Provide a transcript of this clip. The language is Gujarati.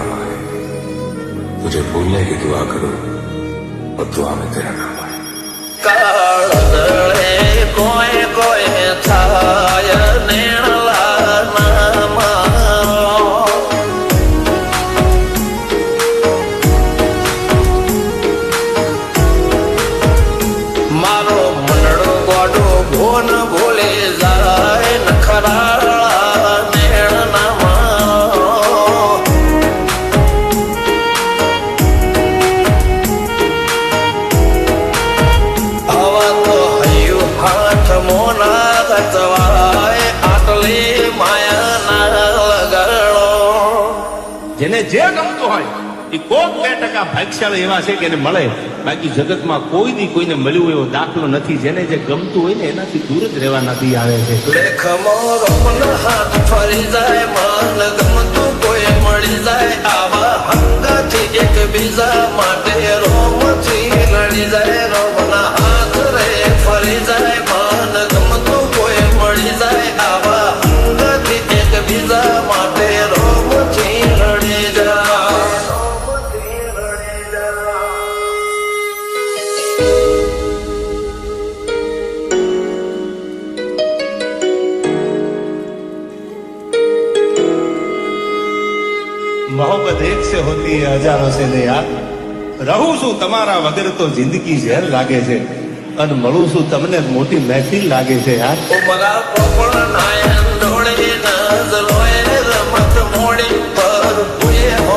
काम आए। तुझे भूलने की दुआ करूं और दुआ में तेरा नाम आए। કાળદળે કોઈ કોઈ થાય નેણલા ના મારો મારો મનડો ગોડો ભોન ભૂલે જાય નખરાળા નેણ ના મારો આવા તો હૈયું હાથ મોના ગતવાય આટલી માયા ના લગાડો જેને જે ગમતું હોય એ કોક 2% ભાગ્યશાળી એવા છે કે એને મળે, બાકી જગતમાં કોઈ દી કોઈને મળ્યું એવો દાખલો નથી. જેને જે ગમતું હોય ને એનાથી દૂર જ રહેવાના દી આવે છે. લેખમો રોમન હાથ ફરી જાય મન ગમતું કોઈ મળી જાય આવા હંગાથી એકબીજા માટે રોમથી લડી જાય રોમના હાથ રે ફરી જાય મન ગમતું કોઈ મળી જાય આવા હંગાથી એકબીજા માટે રોમથી લડી જાય मोहब्बत एक से होती है हजारों से ने यार. રહું છું તમારા વગર તો જિંદગી ઝેર લાગે છે અને મળું છું તમને મોટી મહેફિલ લાગે છે યાર. ઉમરા પોપણ નાયન ડોળે નજરોએ રમત મોડી પર ભૂએ હો